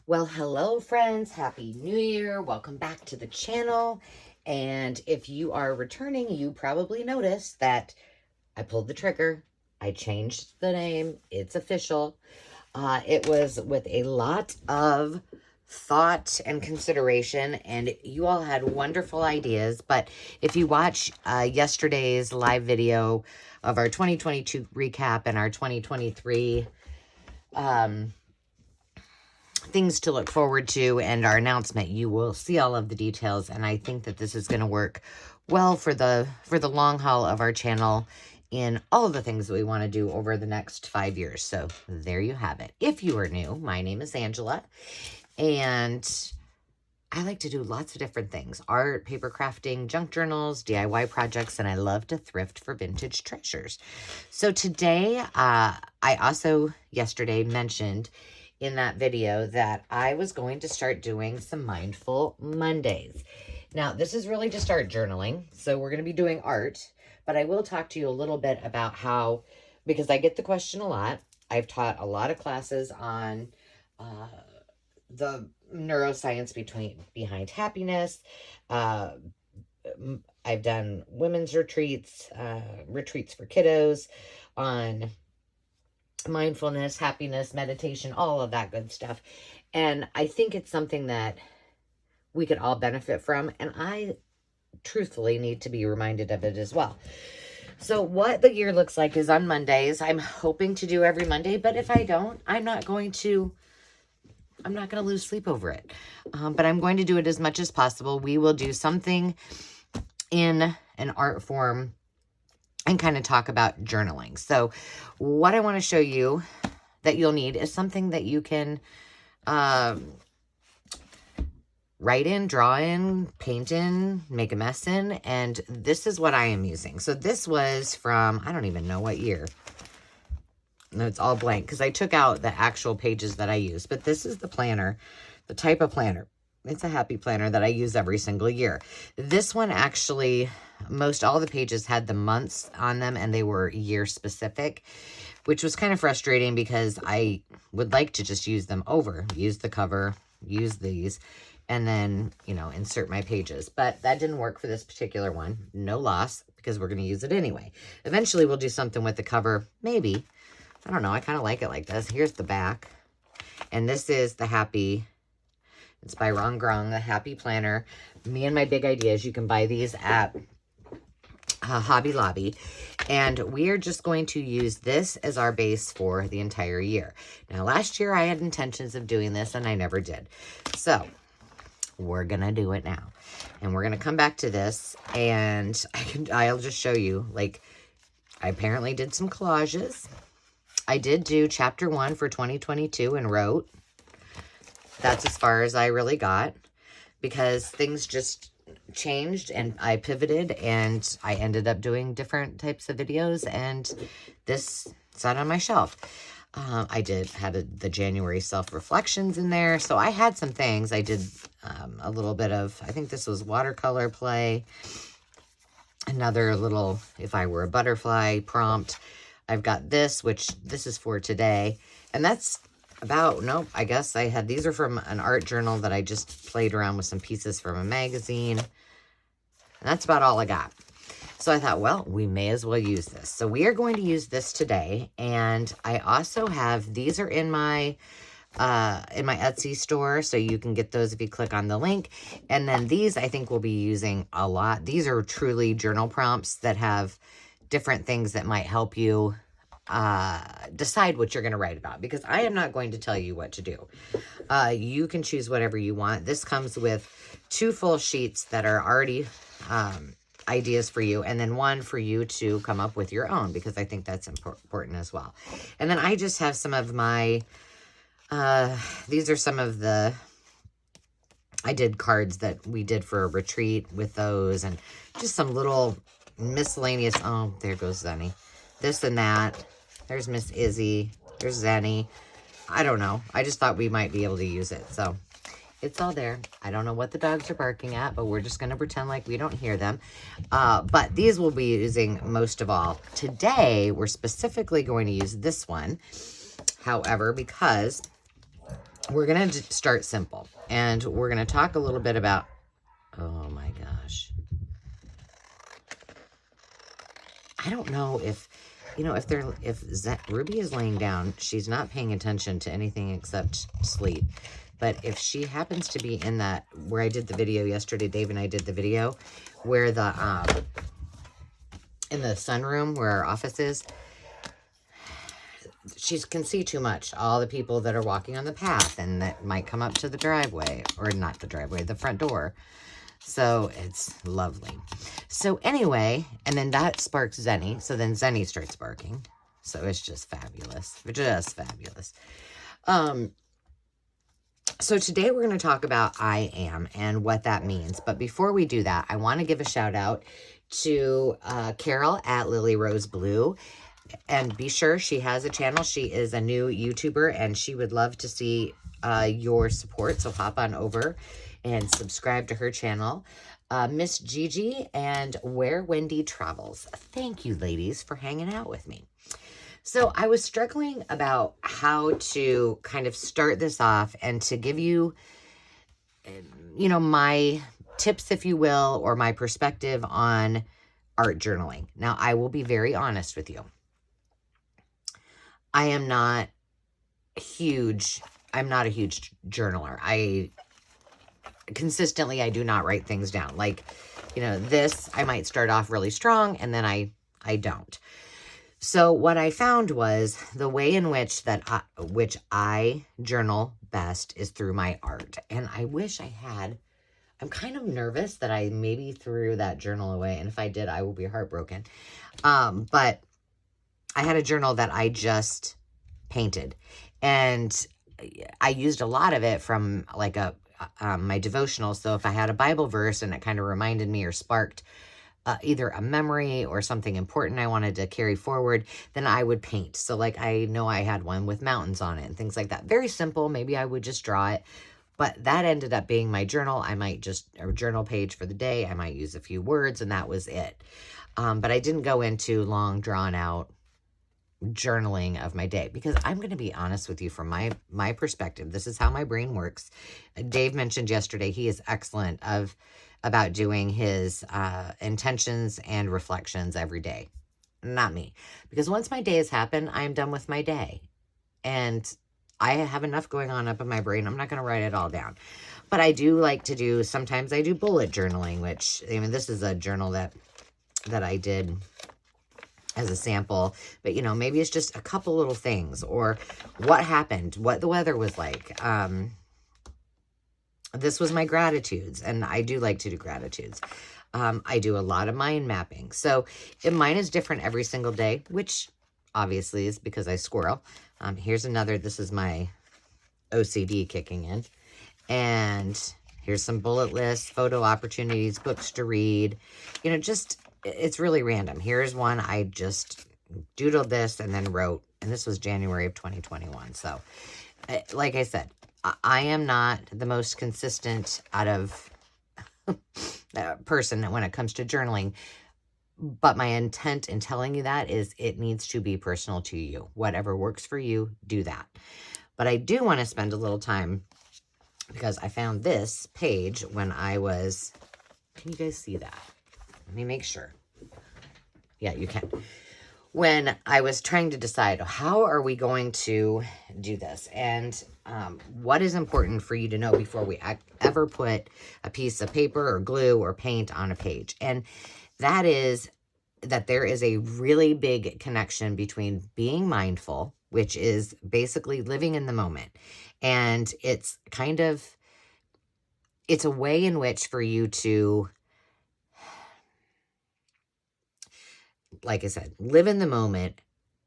Well, hello friends, happy new year. Welcome back to the channel. And if you are returning, you probably noticed that I pulled the trigger. I changed the name. It's official. It was with a lot of thought and consideration, and you all had wonderful ideas. But if you watch yesterday's live video of our 2022 recap and our 2023 things to look forward to and our announcement, you will see all of the details. And I think that this is going to work well for the long haul of our channel in all of the things that we want to do over the next 5 years. So there you have it. If you are new, my name is Angela, and I like to do lots of different things: art, paper crafting, junk journals, DIY projects, and I love to thrift for vintage treasures. So today, I also yesterday mentioned in that video that I was going to start doing some Mindful Mondays. Now, this is really to start journaling, so we're going to be doing art, but I will talk to you a little bit about how, because I get the question a lot. I've taught a lot of classes on the neuroscience behind happiness. I've done women's retreats, retreats for kiddos on mindfulness, happiness, meditation, all of that good stuff. And I think it's something that we could all benefit from. And I truthfully need to be reminded of it as well. So what the year looks like is on Mondays. I'm hoping to do every Monday, but if I don't, I'm not going to lose sleep over it. But I'm going to do it as much as possible. We will do something in an art form and kind of talk about journaling. So what I want to show you that you'll need is something that you can write in, draw in, paint in, make a mess in. And this is what I am using. So this was from, I don't even know what year. No, it's all blank because I took out the actual pages that I use. But this is the planner, the type of planner. It's a happy planner that I use every single year. This one actually, most all the pages had the months on them and they were year specific, which was kind of frustrating because I would like to just use them over, use the cover, use these, and then, you know, insert my pages. But that didn't work for this particular one. No loss, because we're going to use it anyway. Eventually we'll do something with the cover, maybe. I don't know. I kind of like it like this. Here's the back. And this is the happy. It's by Ron Grung, the Happy Planner. Me and My Big Ideas. You can buy these at Hobby Lobby. And we are just going to use this as our base for the entire year. Now, last year I had intentions of doing this and I never did. So we're going to do it now. And we're going to come back to this. And I'll just show you. Like, I apparently did some collages. I did do chapter 1 for 2022 and wrote. That's as far as I really got because things just changed and I pivoted and I ended up doing different types of videos and this sat on my shelf. I had the January self-reflections in there. So I had some things. I did a little bit of, I think this was watercolor play. Another little, if I were a butterfly prompt. I've got this, which this is for today. And that's about, nope, I guess I had, these are from an art journal that I just played around with some pieces from a magazine. And that's about all I got. So I thought, well, we may as well use this. So we are going to use this today. And I also have, these are in my Etsy store. So you can get those if you click on the link. And then these I think we'll be using a lot. These are truly journal prompts that have different things that might help you decide what you're going to write about, because I am not going to tell you what to do. You can choose whatever you want. This comes with 2 full sheets that are already ideas for you, and then 1 for you to come up with your own, because I think that's important as well. And then I just have some of my, these are some of the, I did cards that we did for a retreat with those, and just some little miscellaneous, oh, there goes Zenny. This and that. There's Miss Izzy. There's Zenny. I don't know. I just thought we might be able to use it. So it's all there. I don't know what the dogs are barking at, but we're just going to pretend like we don't hear them. But these we'll be using most of all. Today, we're specifically going to use this one. However, because we're going to start simple. And we're going to talk a little bit about, oh my gosh. I don't know if, if Ruby is laying down, she's not paying attention to anything except sleep. But if she happens to be in that, where I did the video yesterday, Dave and I did the video, where the, in the sunroom where our office is, she can see too much. All the people that are walking on the path and that might come up to the driveway, or not the driveway, the front door. So it's lovely. So anyway, and then that sparks Zenny. So then Zenny starts barking. So it's just fabulous. Just fabulous. So today we're going to talk about I am and what that means. But before we do that, I want to give a shout out to Carol at Lily Rose Blue. And be sure she has a channel. She is a new YouTuber and she would love to see your support. So hop on over and subscribe to her channel. Miss Gigi and Where Wendy Travels. Thank you, ladies, for hanging out with me. So I was struggling about how to kind of start this off and to give you, my tips, if you will, or my perspective on art journaling. Now, I will be very honest with you. I'm not a huge journaler. I do not write things down. Like, this, I might start off really strong and then I don't. So what I found was the way in which I journal best is through my art. And I wish I had. I'm kind of nervous that I maybe threw that journal away. And if I did, I will be heartbroken. But I had a journal that I just painted. And I used a lot of it from like my devotional. So if I had a Bible verse and it kind of reminded me or sparked either a memory or something important I wanted to carry forward, then I would paint. So like I know I had one with mountains on it and things like that. Very simple. Maybe I would just draw it. But that ended up being my journal. I might just, a journal page for the day. I might use a few words and that was it. But I didn't go into long drawn out journaling of my day, because I'm going to be honest with you from my perspective. This is how my brain works. Dave mentioned yesterday he is excellent about doing his intentions and reflections every day. Not me, because once my day has happened, I'm done with my day, and I have enough going on up in my brain. I'm not going to write it all down, but I do like to do. Sometimes I do bullet journaling, which this is a journal that I did as a sample, but maybe it's just a couple little things, or what happened, what the weather was like. This was my gratitudes, and I do like to do gratitudes. I do a lot of mind mapping. So mine is different every single day, which obviously is because I squirrel. Here's another, this is my OCD kicking in. And here's some bullet lists, photo opportunities, books to read, it's really random. Here's one I just doodled this and then wrote, and this was January of 2021. So like I said, I am not the most consistent out of person when it comes to journaling, but my intent in telling you that is it needs to be personal to you. Whatever works for you, do that. But I do want to spend a little time, because I found this page when I was, can you guys see that? Let me make sure. Yeah, you can. When I was trying to decide, how are we going to do this? And what is important for you to know before we ever put a piece of paper or glue or paint on a page. And that is that there is a really big connection between being mindful, which is basically living in the moment. And it's a way in which for you to, like I said, live in the moment,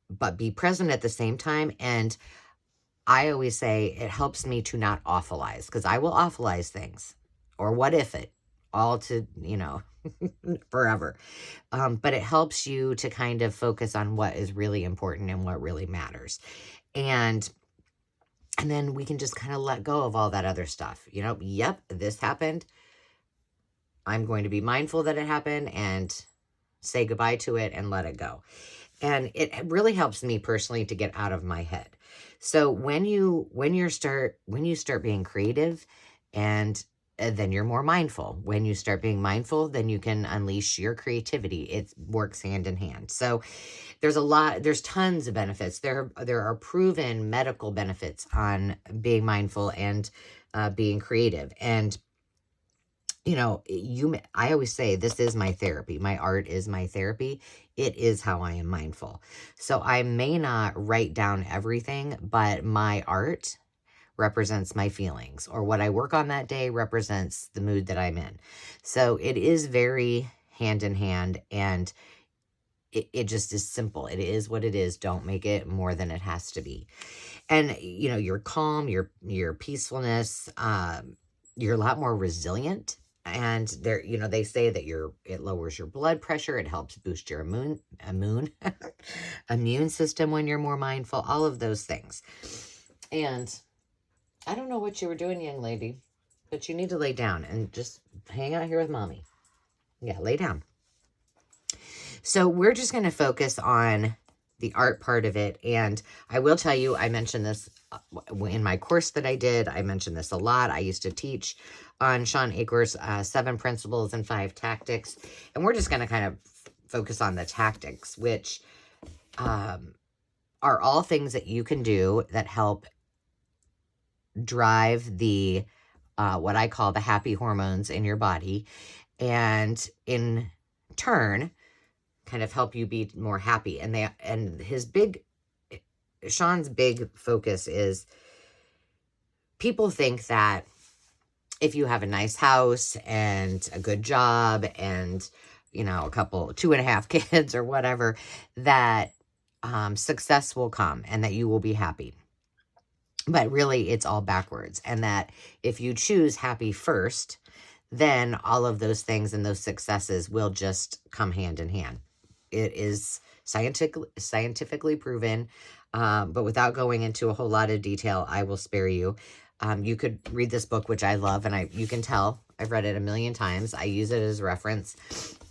but be present at the same time. And I always say it helps me to not awfulize, because I will awfulize things, or what if it, all to, forever. But it helps you to kind of focus on what is really important and what really matters. And then we can just kind of let go of all that other stuff. Yep, this happened. I'm going to be mindful that it happened and say goodbye to it and let it go. And it really helps me personally to get out of my head. So when you start being creative, and then you're more mindful. When you start being mindful, then you can unleash your creativity. It works hand in hand. So there's tons of benefits. There are proven medical benefits on being mindful and being creative. And I always say this is my therapy. My art is my therapy. It is how I am mindful. So I may not write down everything, but my art represents my feelings, or what I work on that day represents the mood that I'm in. So it is very hand in hand, and it just is simple. It is what it is. Don't make it more than it has to be. And your calm, your peacefulness, you're a lot more resilient. And they say that it lowers your blood pressure. It helps boost your immune system when you're more mindful. All of those things. And I don't know what you were doing, young lady, but you need to lay down and just hang out here with mommy. Yeah, lay down. So we're just going to focus on the art part of it. And I will tell you, I mentioned this in my course that I did. I mentioned this a lot. I used to teach on Sean Aker's 7 Principles and 5 Tactics. And we're just going to kind of focus on the tactics, which are all things that you can do that help drive the what I call the happy hormones in your body, and in turn kind of help you be more happy. And Sean's big focus is, people think that if you have a nice house and a good job and a couple 2.5 kids or whatever, that success will come and that you will be happy. But really, it's all backwards. And that if you choose happy first, then all of those things and those successes will just come hand in hand. It is scientifically proven, but without going into a whole lot of detail, I will spare you. You could read this book, which I love, and you can tell I've read it a million times. I use it as reference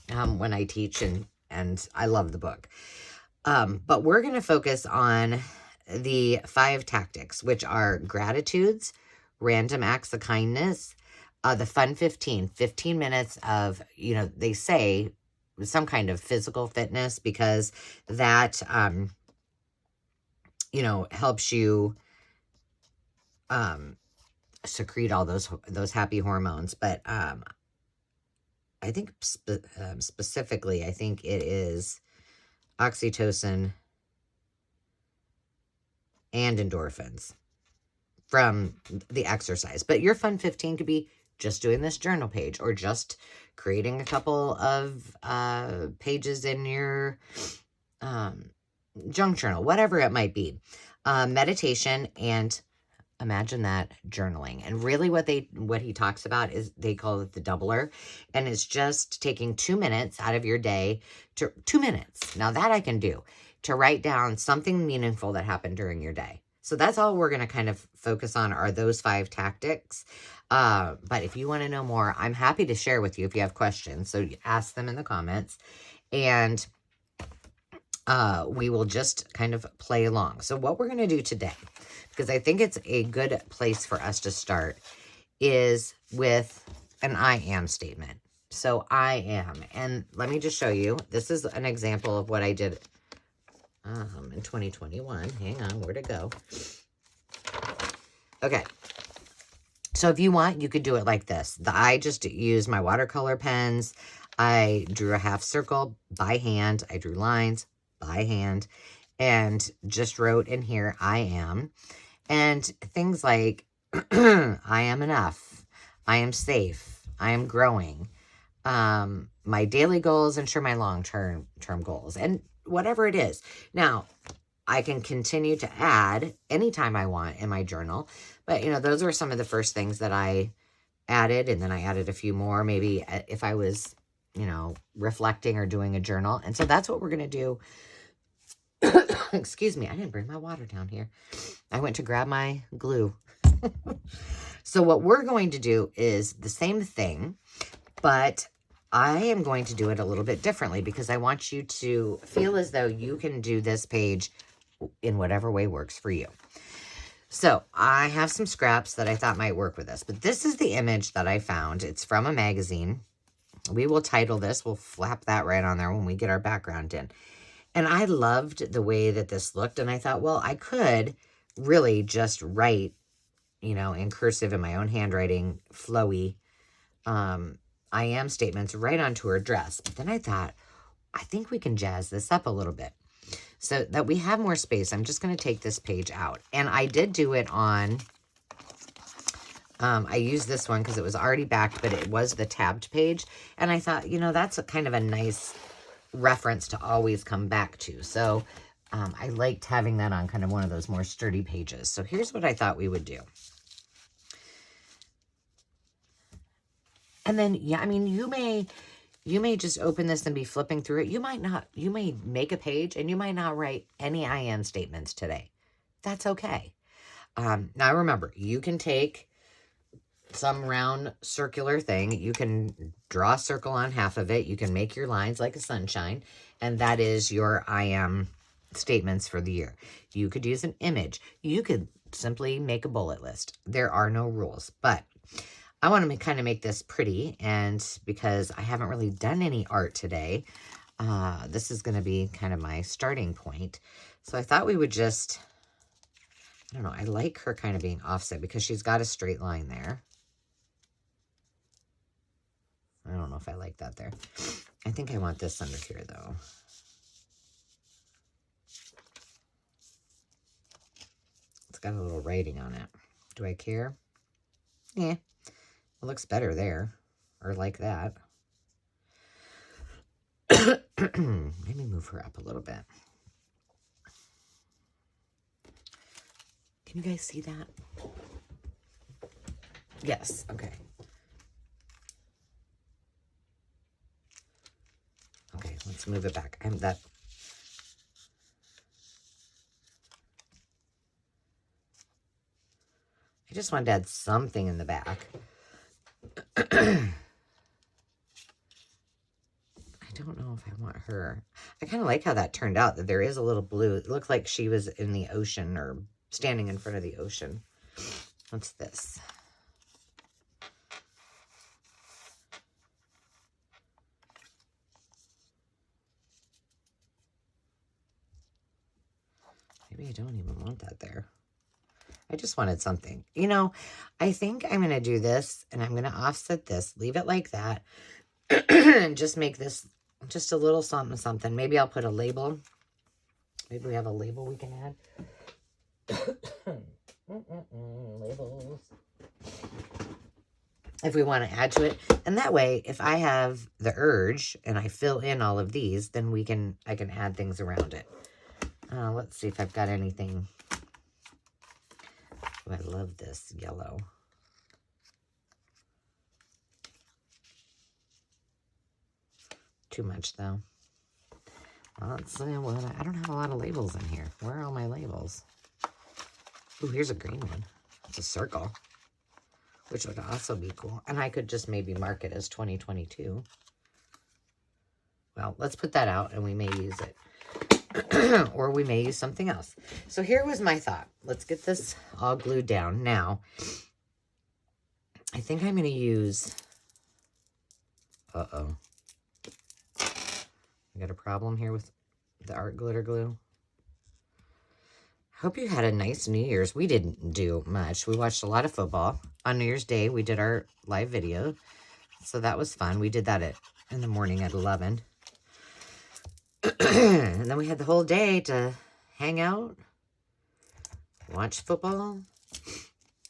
when I teach, and I love the book. But we're going to focus on the 5 tactics, which are gratitudes, random acts of kindness, the fun 15 minutes of, they say some kind of physical fitness, because that, helps you secrete all those happy hormones. But I think specifically, I think it is oxytocin and endorphins from the exercise. But your fun 15 could be just doing this journal page, or just creating a couple of pages in your junk journal, whatever it might be. Meditation, and imagine that, journaling. And really what he talks about is, they call it the doubler, and it's just taking 2 minutes out of your day, 2 minutes. Now that I can do, to write down something meaningful that happened during your day. So that's all we're going to kind of focus on, are those 5 tactics. But if you want to know more, I'm happy to share with you if you have questions. So ask them in the comments, and we will just kind of play along. So what we're going to do today, because I think it's a good place for us to start, is with an I am statement. So I am, and let me just show you. This is an example of what I did in 2021. Hang on, where'd it go? Okay. So if you want, you could do it like this. I just used my watercolor pens. I drew a half circle by hand. I drew lines by hand, and just wrote in here, I am. And things like, I am enough. I am safe. I am growing. My daily goals ensure my long-term goals, and whatever it is. Now, I can continue to add anytime I want in my journal, but those are some of the first things that I added, and then I added a few more, maybe if I was, reflecting or doing a journal. And so that's what we're going to do. Excuse me, I didn't bring my water down here. I went to grab my glue. So what we're going to do is the same thing, but I am going to do it a little bit differently, because I want you to feel as though you can do this page in whatever way works for you. So I have some scraps that I thought might work with this, but this is the image that I found. It's from a magazine. We will title this. We'll flap that right on there when we get our background in. And I loved the way that this looked. And I thought, well, I could really just write, you know, in cursive in my own handwriting, flowy, I am statements right onto her dress. But then I thought, I think we can jazz this up a little bit. So that we have more space, I'm just going to take this page out. And I did do it on, I used this one because it was already backed, but it was the tabbed page. And I thought, you know, that's a kind of a nice reference to always come back to. So I liked having that on kind of one of those more sturdy pages. So here's what I thought we would do. And then, yeah, I mean, you may just open this and be flipping through it. You might not. You may make a page and you might not write any I am statements today. That's okay. Now remember, you can take some round circular thing. You can draw a circle on half of it. You can make your lines like a sunshine. And that is your I am statements for the year. You could use an image. You could simply make a bullet list. There are no rules. But I want to kind of make this pretty, and because I haven't really done any art today, this is going to be kind of my starting point. So I thought we would just, I don't know, I like her kind of being offset because she's got a straight line there. I don't know if I like that there. I think I want this under here, though. It's got a little writing on it. Do I care? Yeah. It looks better there, or like that. Let me move her up a little bit. Can you guys see that? Yes, okay. Okay, let's move it back. I just wanted to add something in the back. I don't know if I want her. I kind of like how that turned out, that there is a little blue. It looked like she was in the ocean or standing in front of the ocean. What's this? Maybe I don't even want that there. I just wanted something. You know, I think I'm going to do this, and I'm going to offset this, leave it like that, and just make this just a little something, something. Maybe I'll put a label. Maybe we have a label we can add. Labels. If we want to add to it. And that way, if I have the urge and I fill in all of these, then I can add things around it. Let's see if I've got anything. Oh, I love this yellow. Too much, though. Well, let's see what I don't have a lot of labels in here. Where are all my labels? Ooh, here's a green one. It's a circle, which would also be cool. And I could just maybe mark it as 2022. Well, let's put that out and we may use it. Or we may use something else. So here was my thought. Let's get this all glued down. Now, I think I'm going to use... Uh-oh. I got a problem here with the art glitter glue. Hope you had a nice New Year's. We didn't do much. We watched a lot of football. On New Year's Day, we did our live video. So that was fun. We did that in the morning at 11. And then we had the whole day to hang out, watch football,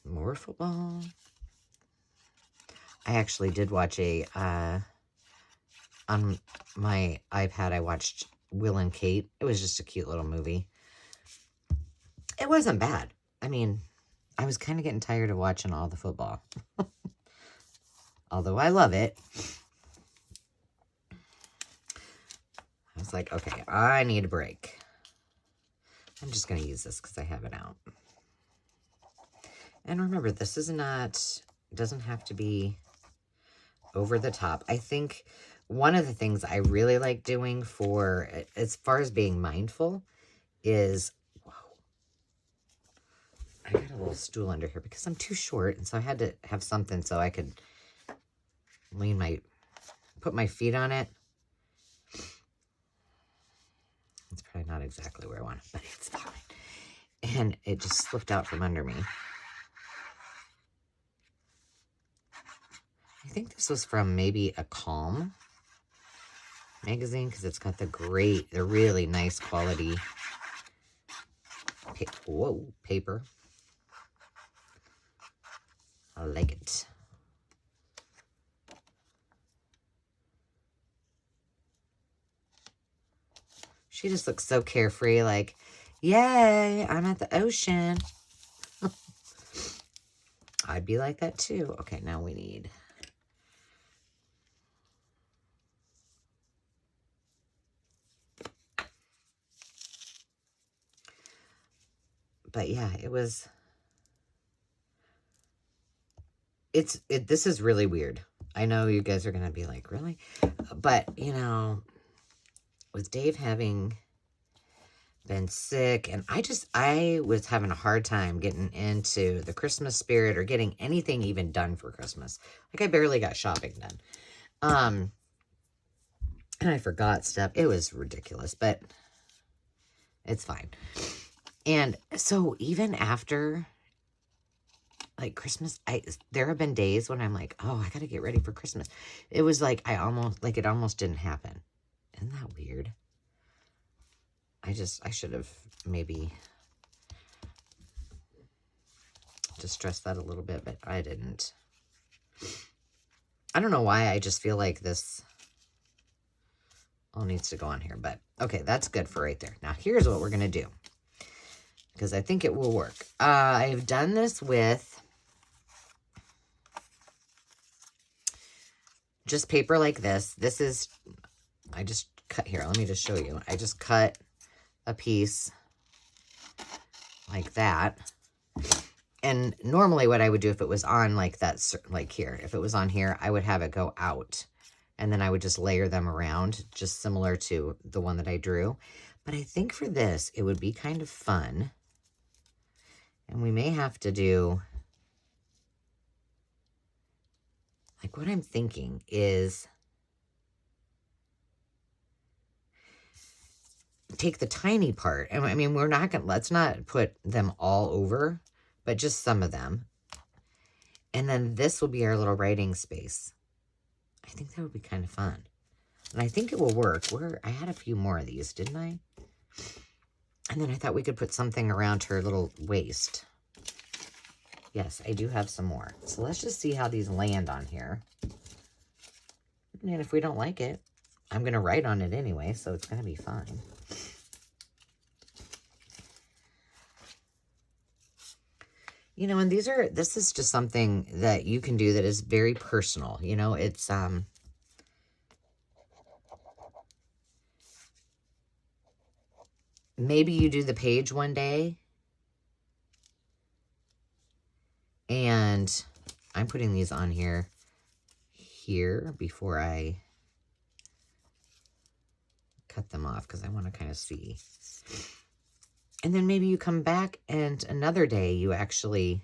more football. I actually did watch on my iPad, I watched Will and Kate. It was just a cute little movie. It wasn't bad. I mean, I was kind of getting tired of watching all the football. Although I love it. I was like, okay, I need a break. I'm just going to use this because I have it out. And remember, this is not, doesn't have to be over the top. I think one of the things I really like doing for, as far as being mindful, is I got a little stool under here because I'm too short, and so I had to have something so I could put my feet on it. It's probably not exactly where I want it, but it's fine. And it just slipped out from under me. I think this was from maybe a Calm magazine because it's got the really nice quality paper. I like it. She just looks so carefree, like, yay, I'm at the ocean. I'd be like that too. Okay, now we need... But yeah, this is really weird. I know you guys are going to be like, really? But, you know, with Dave having been sick, and I was having a hard time getting into the Christmas spirit or getting anything even done for Christmas. Like, I barely got shopping done. And I forgot stuff. It was ridiculous, but it's fine. And so even after like Christmas, there have been days when I'm like, oh, I got to get ready for Christmas. It was like, it almost didn't happen. Isn't that weird? I should have maybe just stressed that a little bit, but I didn't. I don't know why. I just feel like this all needs to go on here, but okay, that's good for right there. Now here's what we're going to do, because I think it will work. I've done this with just paper like this. This is, I just cut here. Let me just show you. I just cut a piece like that. And normally what I would do if it was on like that, like here, if it was on here, I would have it go out. And then I would just layer them around, just similar to the one that I drew. But I think for this, it would be kind of fun. And we may have to do, like what I'm thinking is take the tiny part. And I mean, let's not put them all over, but just some of them. And then this will be our little writing space. I think that would be kind of fun. And I think it will work. I had a few more of these, didn't I? And then I thought we could put something around her little waist. Yes, I do have some more. So let's just see how these land on here. And if we don't like it, I'm going to write on it anyway, so it's going to be fine. You know, and this is just something that you can do that is very personal. You know, it's, maybe you do the page one day. And I'm putting these on here before I cut them off because I want to kind of see. And then maybe you come back and another day you actually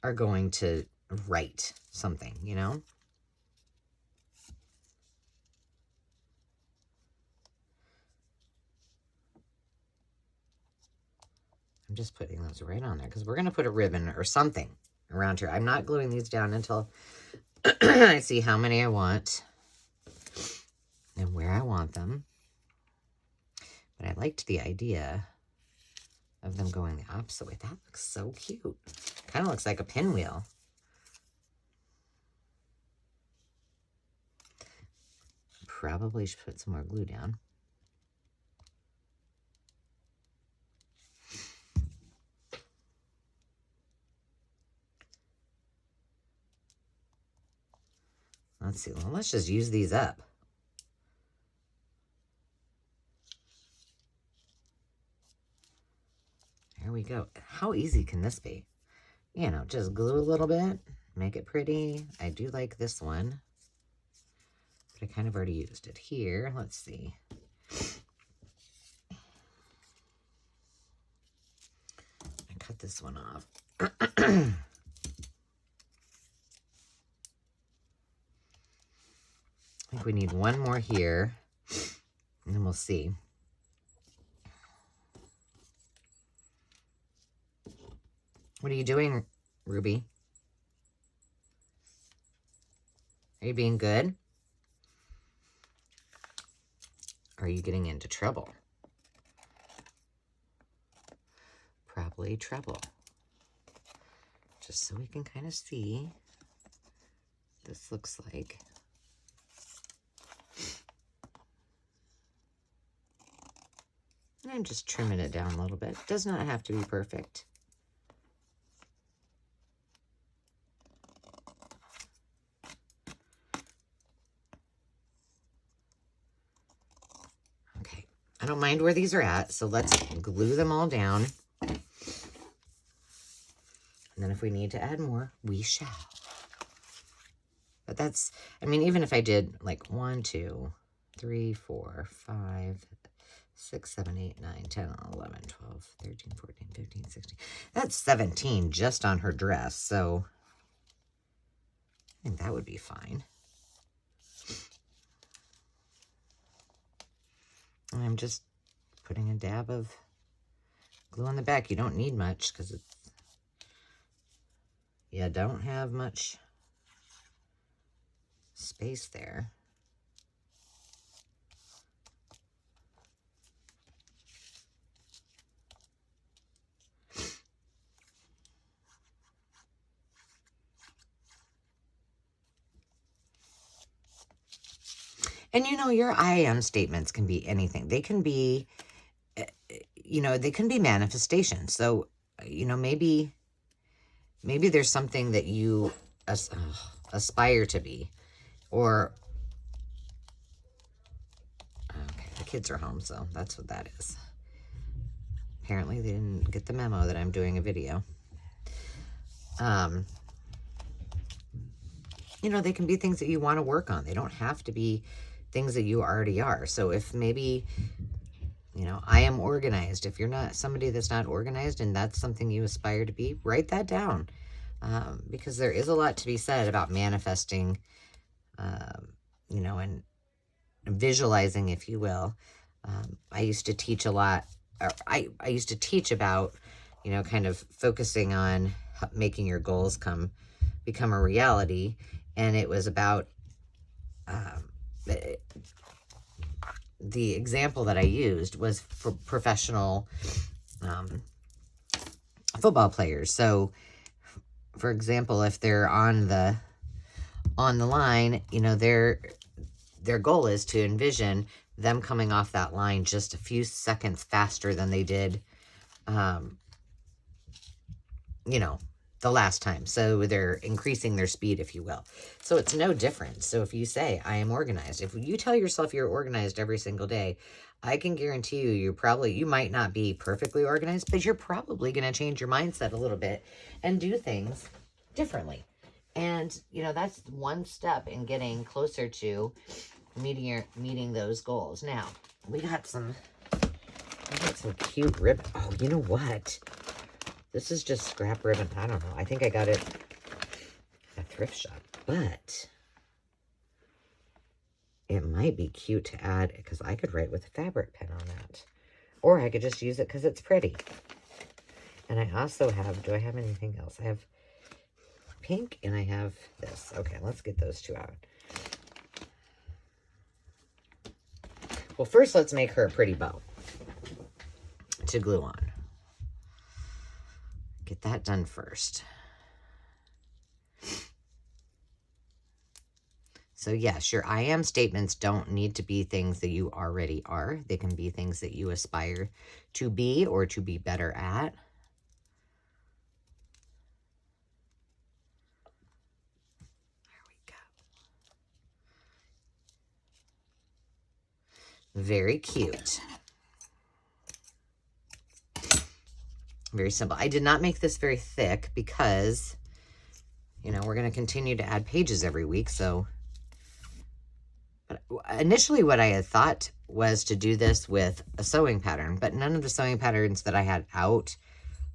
are going to write something, you know? I'm just putting those right on there because we're going to put a ribbon or something around here. I'm not gluing these down until I see how many I want and where I want them. But I liked the idea of them going the opposite way. That looks so cute. Kind of looks like a pinwheel. Probably should put some more glue down. Let's see. Well, let's just use these up. There we go. How easy can this be? You know, just glue a little bit, make it pretty. I do like this one, but I kind of already used it. Here, let's see. cut this one off. I think we need one more here, and then we'll see. What are you doing, Ruby? Are you being good? Or are you getting into trouble? Probably trouble. Just so we can kind of see what this looks like. And I'm just trimming it down a little bit. It does not have to be perfect. Okay, I don't mind where these are at, so let's glue them all down. And then if we need to add more, we shall. But that's, I mean, even if I did like 1, 2, 3, 4, 5, 6, 7, 8, 9, 10, 11, 12, 13, 14, 15, 16. That's 17 just on her dress. So I think that would be fine. And I'm just putting a dab of glue on the back. You don't need much because it's, you don't have much space there. And you know, your I am statements can be anything. They can be, you know, they can be manifestations. So, you know, maybe there's something that you aspire to be. Or, okay, the kids are home, so that's what that is. Apparently they didn't get the memo that I'm doing a video. You know, they can be things that you want to work on. They don't have to be things that you already are. So if maybe, you know, I am organized. If you're not somebody that's not organized and that's something you aspire to be, write that down. Because there is a lot to be said about manifesting, you know, and visualizing, if you will. I used to teach a lot. I used to teach about, you know, kind of focusing on making your goals become a reality. And it was about the example that I used was for professional football players. So, for example, if they're on the line, you know, their goal is to envision them coming off that line just a few seconds faster than they did, you know, the last time. So they're increasing their speed, if you will. So it's no different. So if you say, I am organized, if you tell yourself you're organized every single day, I can guarantee you, you might not be perfectly organized, but you're probably going to change your mindset a little bit and do things differently. And, you know, that's one step in getting closer to meeting those goals. Now, we got some cute ribbon. Oh, you know what? This is just scrap ribbon. I don't know. I think I got it at a thrift shop. But it might be cute to add, because I could write with a fabric pen on that. Or I could just use it because it's pretty. And I also have, do I have anything else? I have pink and I have this. Okay, let's get those two out. Well, first let's make her a pretty bow to glue on. Get that done first. So yes, your I am statements don't need to be things that you already are. They can be things that you aspire to be or to be better at. There we go. Very cute. Very simple. I did not make this very thick because, you know, we're going to continue to add pages every week. So but initially what I had thought was to do this with a sewing pattern, but none of the sewing patterns that I had out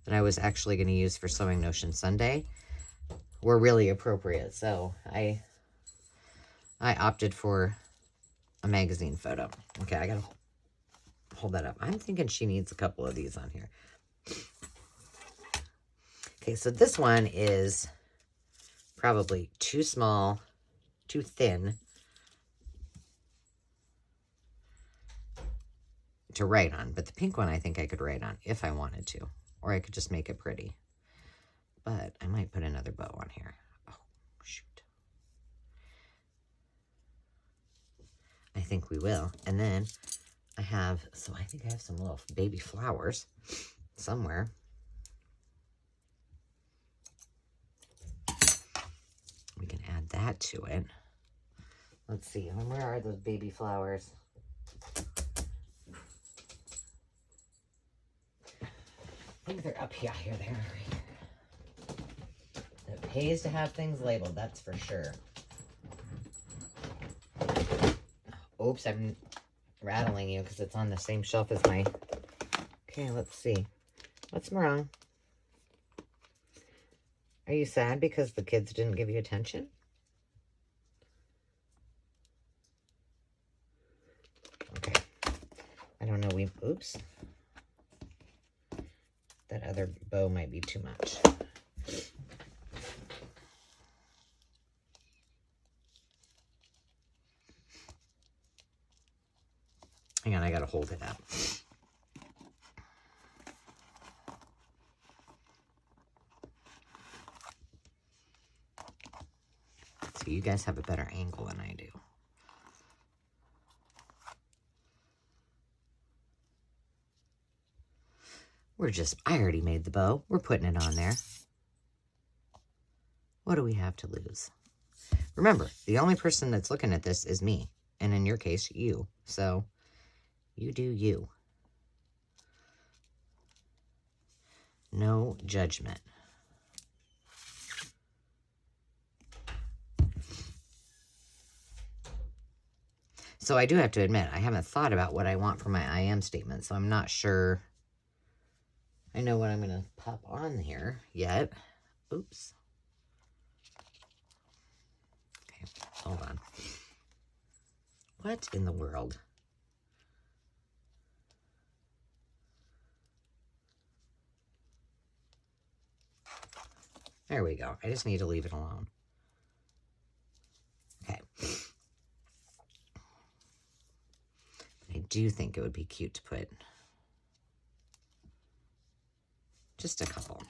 that I was actually going to use for Sewing Notion Sunday were really appropriate. So I opted for a magazine photo. Okay, I got to hold that up. I'm thinking she needs a couple of these on here. Okay, so this one is probably too small, too thin to write on. But the pink one I think I could write on if I wanted to. Or I could just make it pretty. But I might put another bow on here. Oh, shoot. I think we will. And then I think I have some little baby flowers somewhere. We can add that to it. Let's see. Where are those baby flowers? I think they're up here. Here they are. Right here. It pays to have things labeled, that's for sure. Oops, I'm rattling you because it's on the same shelf as my... Okay, let's see. What's wrong? Are you sad because the kids didn't give you attention? Okay. I don't know. Oops. That other bow might be too much. Hang on, I gotta hold it up. So you guys have a better angle than I do. I already made the bow. We're putting it on there. What do we have to lose? Remember, the only person that's looking at this is me. And in your case, you. So, you do you. No judgment. So I do have to admit, I haven't thought about what I want for my I am statement. So I'm not sure I know what I'm going to pop on here yet. Oops. Okay, hold on. What in the world? There we go. I just need to leave it alone. Okay. I do think it would be cute to put just a couple.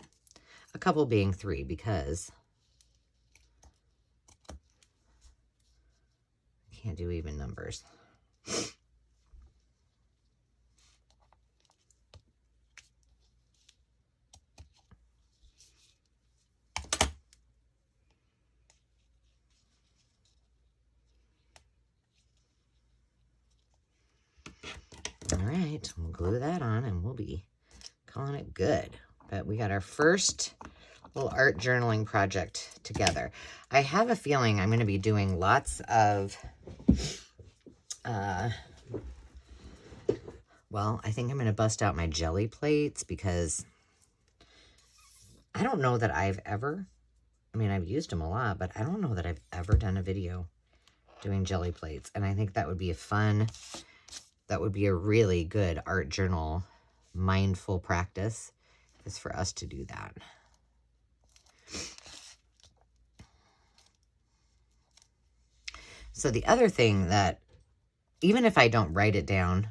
A couple being 3 because I can't do even numbers. All right, we'll glue that on and we'll be calling it good. But we got our first little art journaling project together. I have a feeling I'm going to be doing lots of, well, I think I'm going to bust out my jelly plates because I don't know that I've ever, I've used them a lot, but I don't know that I've ever done a video doing jelly plates. And I think that would be that would be a really good art journal mindful practice is for us to do that. So the other thing that, even if I don't write it down,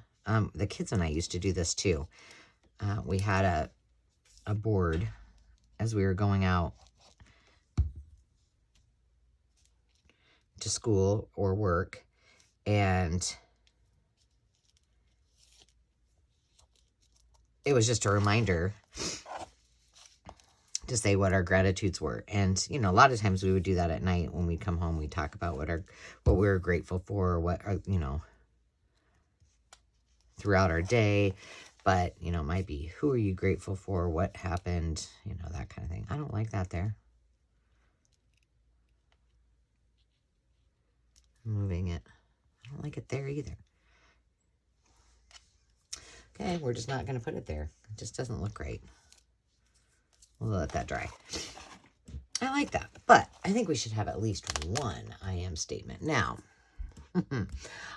the kids and I used to do this too. We had a board as we were going out to school or work, and it was just a reminder to say what our gratitudes were. And, a lot of times we would do that at night when we come home. We talk about what we were grateful for, throughout our day. But, it might be, who are you grateful for? What happened? That kind of thing. I don't like that there. I'm moving it. I don't like it there either. Okay, we're just not going to put it there. It just doesn't look right. We'll let that dry. I like that, but I think we should have at least one I am statement. Now,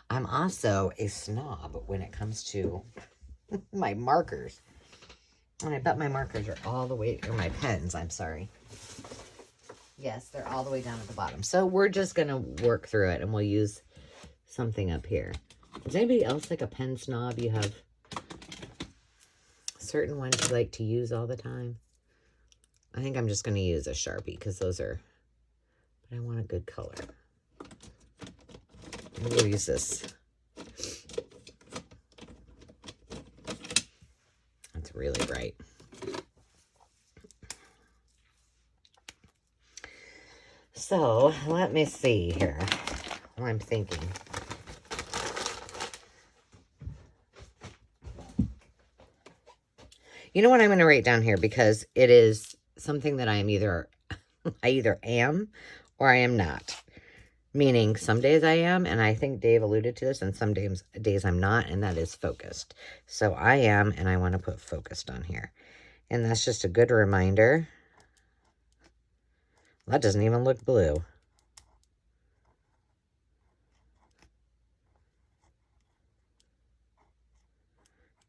I'm also a snob when it comes to my markers. And I bet my markers are all the way, or my pens, I'm sorry. Yes, they're all the way down at the bottom. So we're just going to work through it, and we'll use something up here. Is anybody else like a pen snob? You have certain ones you like to use all the time? I think I'm just going to use a Sharpie because those are, but I want a good color. We'll use this. That's really bright. So let me see here what I'm thinking. You know what I'm going to write down here, because it is something that I am either, I either am or I am not. Meaning some days I am, and I think Dave alluded to this, and some days I'm not, and that is focused. So I am, and I want to put focused on here. And that's just a good reminder. That doesn't even look blue.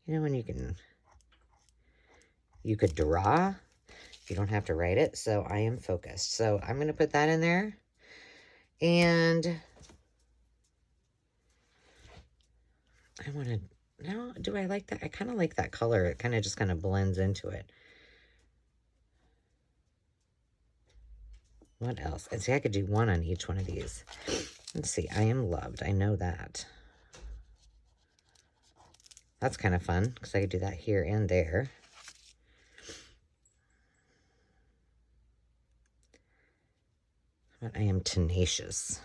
You know when you could draw, you don't have to write it. So I am focused. So I'm going to put that in there. And I want to, now, do I like that? I kind of like that color. It kind of blends into it. What else? And see, I could do one on each one of these. Let's see. I am loved. I know that. That's kind of fun because I could do that here and there. But I am tenacious.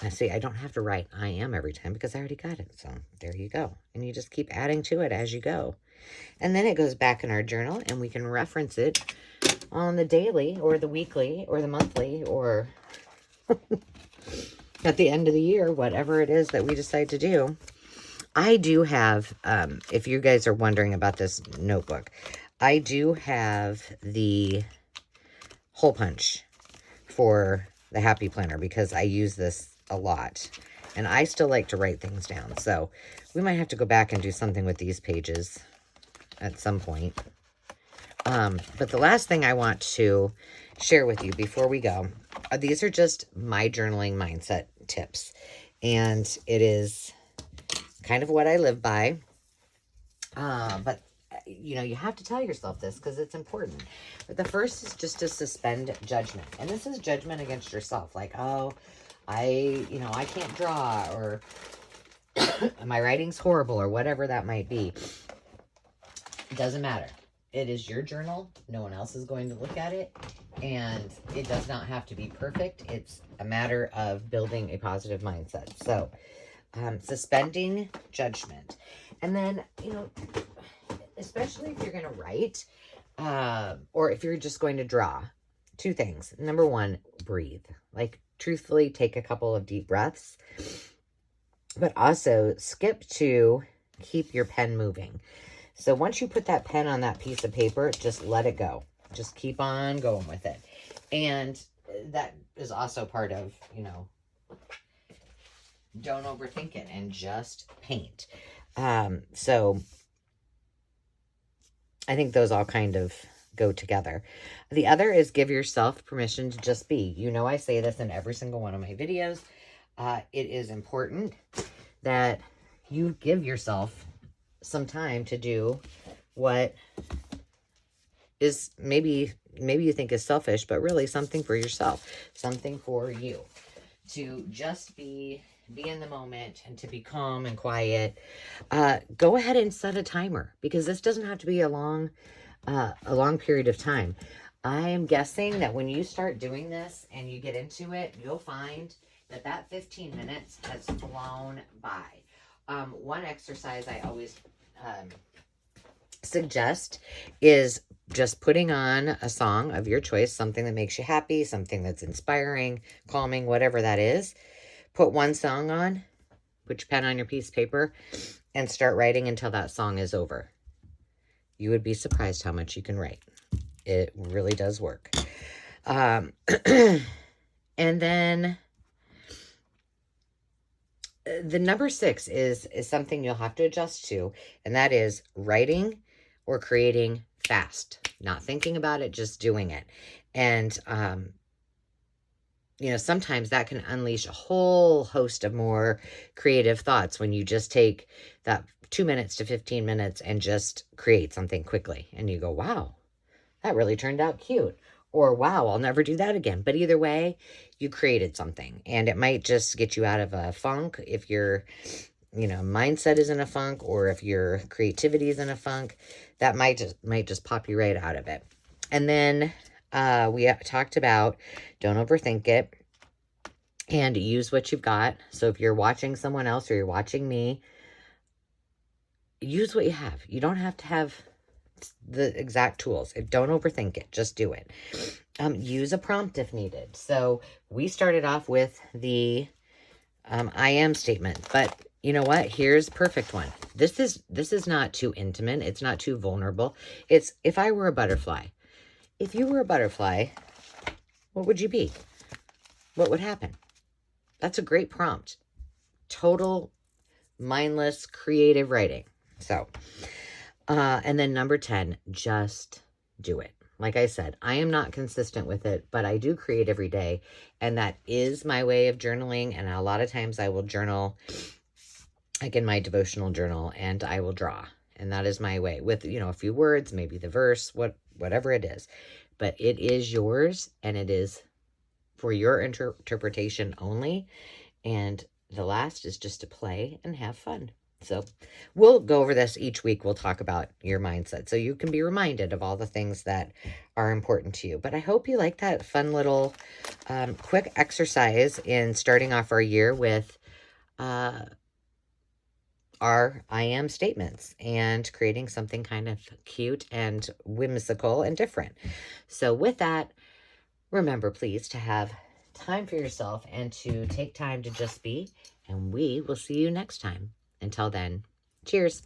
Now see, I don't have to write I am every time because I already got it. So there you go. And you just keep adding to it as you go. And then it goes back in our journal and we can reference it on the daily or the weekly or the monthly or at the end of the year, whatever it is that we decide to do. I do have, if you guys are wondering about this notebook, I do have the hole punch for the Happy Planner because I use this a lot. And I still like to write things down. So we might have to go back and do something with these pages at some point. But the last thing I want to share with you before we go, these are just my journaling mindset tips. And it is kind of what I live by. But, you know, you have to tell yourself this because it's important. But the first is just to suspend judgment. And this is judgment against yourself. Like, oh, I can't draw, or my writing's horrible, or whatever that might be. It doesn't matter. It is your journal. No one else is going to look at it. And it does not have to be perfect. It's a matter of building a positive mindset. So, suspending judgment. And then, you know, especially if you're going to write, or if you're just going to draw, two things. Number one, breathe. Like, truthfully, take a couple of deep breaths. But also, skip to keep your pen moving. So once you put that pen on that piece of paper, just let it go. Just keep on going with it. And that is also part of, you know, don't overthink it and just paint. So I think those all kind of go together. The other is give yourself permission to just be. You know, I say this in every single one of my videos. It is important that you give yourself some time to do what is maybe you think is selfish, but really something for yourself, something for you, to just be in the moment and to be calm and quiet. Go ahead and set a timer, because this doesn't have to be a long period of time. I am guessing that when you start doing this and you get into it, you'll find that 15 minutes has flown by. One exercise I always suggest is just putting on a song of your choice, something that makes you happy, something that's inspiring, calming, whatever that is. Put one song on, put your pen on your piece of paper, and start writing until that song is over. You would be surprised how much you can write. It really does work. And then the number 6 is something you'll have to adjust to, and that is writing or creating fast. Not thinking about it, just doing it. And, sometimes that can unleash a whole host of more creative thoughts when you just take that 2 minutes to 15 minutes and just create something quickly. And you go, wow, that really turned out cute. Or, wow, I'll never do that again. But either way, you created something. And it might just get you out of a funk if your, mindset is in a funk, or if your creativity is in a funk. That might just pop you right out of it. And then we talked about don't overthink it and use what you've got. So if you're watching someone else or you're watching me, use what you have. You don't have to have the exact tools. Don't overthink it. Just do it. Use a prompt if needed. So we started off with the I am statement, but you know what? Here's a perfect one. This is not too intimate. It's not too vulnerable. It's if I were a butterfly. If you were a butterfly, what would you be? What would happen? That's a great prompt. Total mindless creative writing. So, and then number 10, just do it. Like I said, I am not consistent with it, but I do create every day. And that is my way of journaling. And a lot of times I will journal, like in my devotional journal, and I will draw. And that is my way with, a few words, maybe the verse, whatever it is. But it is yours, and it is for your interpretation only. And the last is just to play and have fun. So we'll go over this each week. We'll talk about your mindset so you can be reminded of all the things that are important to you. But I hope you like that fun little quick exercise in starting off our year with our I am statements and creating something kind of cute and whimsical and different. So with that, remember, please, to have time for yourself and to take time to just be. And we will see you next time. Until then, cheers.